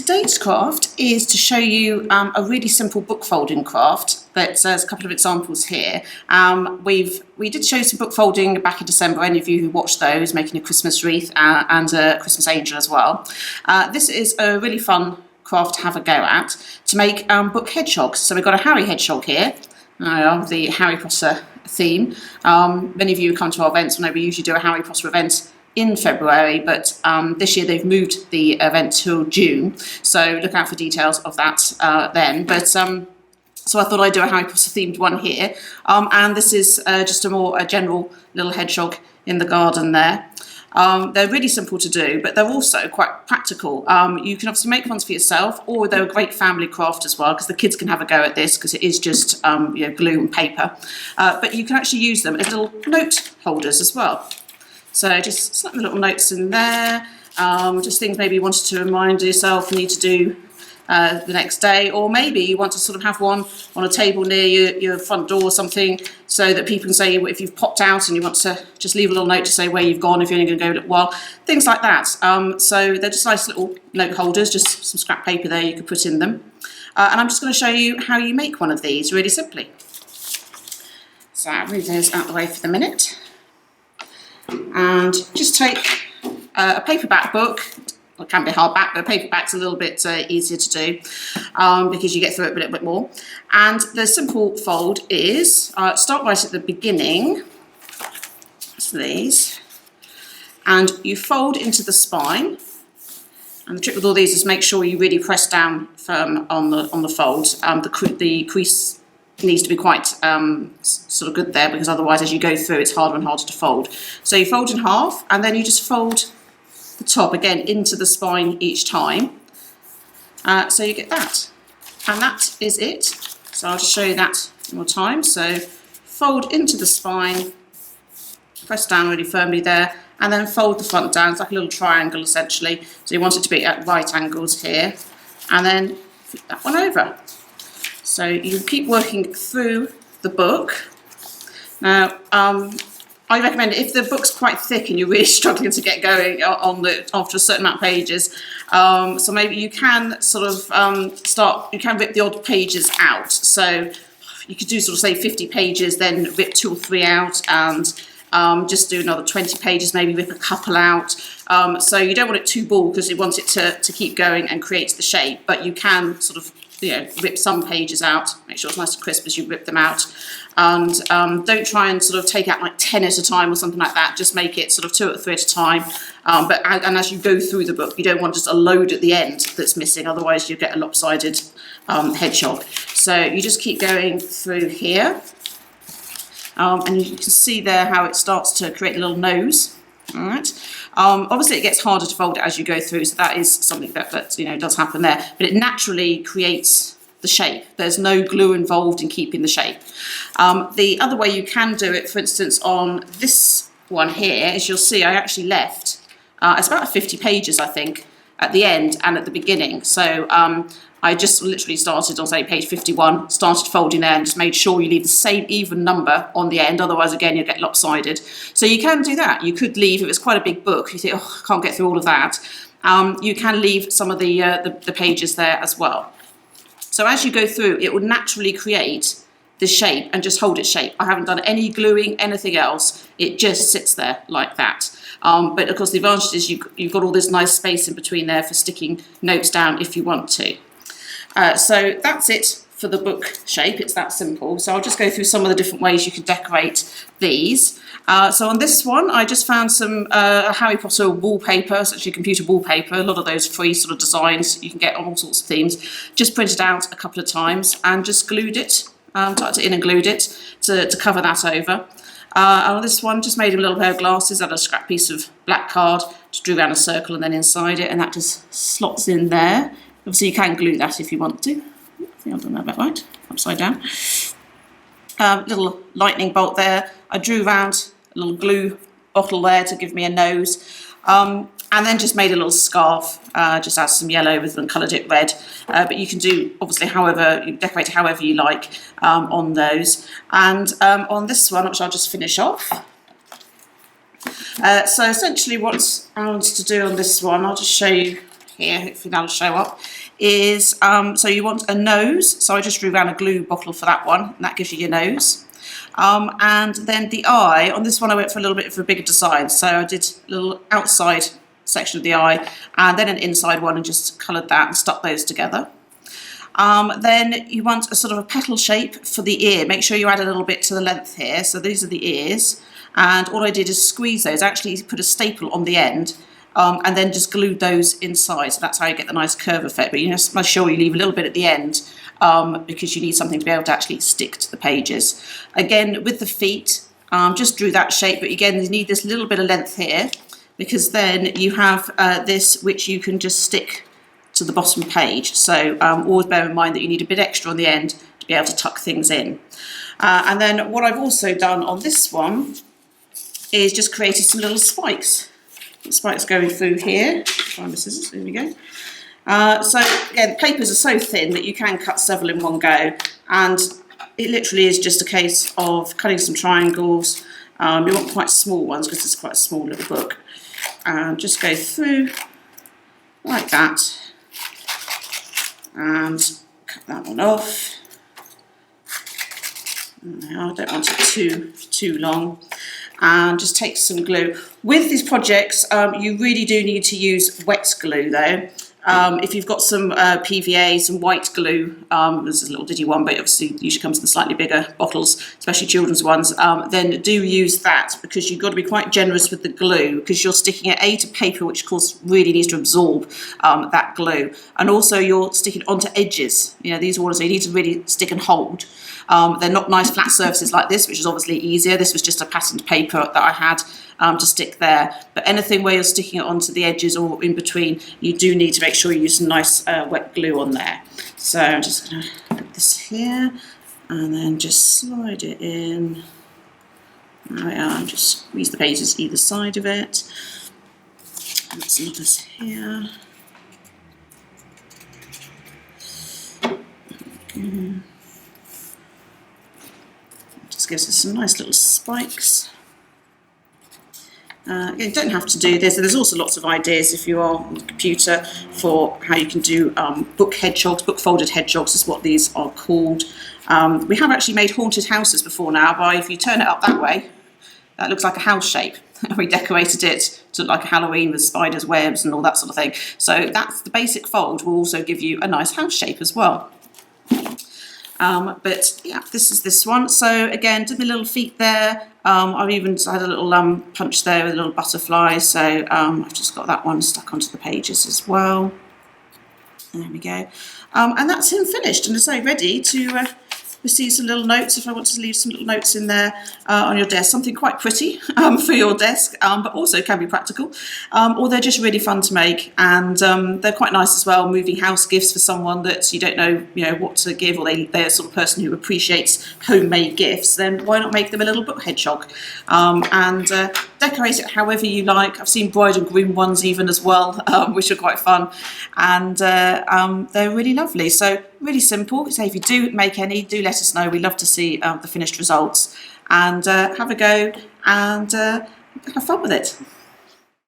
today's craft is to show you a really simple book folding craft. There's a couple of examples here. We did show some book folding back in December, any of you who watched those, making a Christmas wreath and a Christmas angel as well. This is a really fun craft to have a go at, to make book hedgehogs. So we've got a Harry hedgehog here, the Harry Potter theme. Many of you who come to our events will know we usually do a Harry Potter event in February, but this year they've moved the event till June, so look out for details of that then. But so I thought I'd do a Harry Potter themed one here, and this is just a general little hedgehog in the garden there. They're really simple to do, but they're also quite practical. You can obviously make ones for yourself, or they're a great family craft as well, because the kids can have a go at this, because it is just glue and paper. But you can actually use them as little note holders as well. So just slap the little notes in there, just things maybe you wanted to remind yourself you need to do the next day, or maybe you want to sort of have one on a table near your front door or something, so that people can say if you've popped out and you want to just leave a little note to say where you've gone if you're only going to go a little while, things like that. So they're just nice little note holders, just some scrap paper there you could put in them. And I'm just going to show you how you make one of these really simply. So I'll move those out of the way for the minute. And just take a paperback book. Well, it can be hardback, but paperback's a little bit easier to do because you get through it a little bit more. And the simple fold is start right at the beginning, so these, and you fold into the spine. And the trick with all these is make sure you really press down firm on the fold. The crease needs to be quite sort of good there, because otherwise as you go through it's harder and harder to fold. So you fold in half, and then you just fold the top again into the spine each time. So you get that, and that is it. So I'll just show you that one more time. So fold into the spine, press down really firmly there, and then fold the front down. It's like a little triangle essentially, so you want it to be at right angles here, and then flip that one over. So you keep working through the book. Now, I recommend if the book's quite thick and you're really struggling to get going after a certain amount of pages, so maybe you can sort of you can rip the odd pages out. So you could do sort of say 50 pages, then rip 2 or 3 out, and just do another 20 pages, maybe rip a couple out. So you don't want it too bald, because you want it to keep going and create the shape, but you can sort of rip some pages out, make sure it's nice and crisp as you rip them out, and don't try and sort of take out like 10 at a time or something like that. Just make it sort of 2 or 3 at a time, and as you go through the book, you don't want just a load at the end that's missing, otherwise you get a lopsided hedgehog. So you just keep going through here, and you can see there how it starts to create a little nose. All right. Obviously it gets harder to fold it as you go through, so that is something that does happen there, but it naturally creates the shape. There's no glue involved in keeping the shape. The other way you can do it, for instance, on this one here, is you'll see I actually left it's about 50 pages I think at the end and at the beginning. So I just literally started on, say, page 51, started folding there, and just made sure you leave the same even number on the end, otherwise again you'll get lopsided. So you can do that. You could leave, if it's quite a big book, you think, oh, I can't get through all of that, you can leave some of the pages there as well. So as you go through, it will naturally create the shape and just hold its shape. I haven't done any gluing, anything else, it just sits there like that. But of course the advantage is you've got all this nice space in between there for sticking notes down if you want to. So that's it for the book shape, it's that simple. So I'll just go through some of the different ways you can decorate these. So on this one, I just found some Harry Potter wallpaper, it's actually computer wallpaper, a lot of those free sort of designs you can get on all sorts of themes. Just printed out a couple of times and just glued it, tucked it in and glued it to cover that over. And on this one, just made a little pair of glasses out of a scrap piece of black card, just drew around a circle and then inside it, and that just slots in there. Obviously you can glue that if you want to. I think I've done that about right, upside down. Little lightning bolt there. I drew around a little glue bottle there to give me a nose. And then just made a little scarf, just add some yellow with and coloured it red. But you can do, obviously, you decorate it however you like on those. And on this one, which I'll just finish off. So essentially what I want to do on this one, I'll just show you here, hopefully that'll show up, is so you want a nose. So I just drew around a glue bottle for that one, and that gives you your nose. And then the eye, on this one I went for a little bit of a bigger design. So I did a little outside section of the eye and then an inside one and just coloured that and stuck those together. Then you want a sort of a petal shape for the ear. Make sure you add a little bit to the length here. So these are the ears. And all I did is squeeze those, actually put a staple on the end, and then just glued those inside. So that's how you get the nice curve effect. But you just make sure you leave a little bit at the end because you need something to be able to actually stick to the pages. Again, with the feet, just drew that shape. But again, you need this little bit of length here because then you have this which you can just stick to the bottom page. So always bear in mind that you need a bit extra on the end to be able to tuck things in. And then what I've also done on this one is just created some little spikes. Spikes going through here. Find my scissors, here we go. So again, papers are so thin that you can cut several in one go, and it literally is just a case of cutting some triangles. You want quite small ones because it's quite a small little book. And just go through like that and cut that one off. I don't want it too long. And just take some glue. With these projects, you really do need to use wet glue though. If you've got some PVA, some white glue, there's a little ditty one, but obviously usually comes in the slightly bigger bottles, especially children's ones, then do use that because you've got to be quite generous with the glue because you're sticking it to paper, which of course really needs to absorb that glue. And also you're sticking onto edges. You know, these ones, so you need to really stick and hold. They're not nice flat surfaces like this, which is obviously easier. This was just a patterned paper that I had to stick there. But anything where you're sticking it onto the edges or in between, you do need to make sure you use some nice wet glue on there. So I'm just going to put this here and then just slide it in. There we are, just squeeze the pages either side of it. And some others here. Just gives us some nice little spikes. You don't have to do this. There's also lots of ideas if you are on the computer for how you can do book hedgehogs, book folded hedgehogs is what these are called. We have actually made haunted houses before now by, if you turn it up that way, that looks like a house shape. We decorated it to look like a Halloween with spiders, webs and all that sort of thing. So that's the basic fold will also give you a nice house shape as well. But yeah, this is this one. So again, did my little feet there. I've even had a little punch there with a little butterfly. So I've just got that one stuck onto the pages as well. There we go. And that's him finished. And as I say, ready to receive some little notes if I want to leave some little notes in there on your desk. Something quite pretty for your desk, but also can be practical. Or they're just really fun to make, and they're quite nice as well. Moving house gifts for someone that you don't know, what to give, or they're a sort of person who appreciates homemade gifts. Then why not make them a little book hedgehog and decorate it however you like. I've seen bride and groom ones even as well, which are quite fun, and they're really lovely. So really simple. So if you do make any, do let us know. We love to see the finished results, and have a go and have fun with it.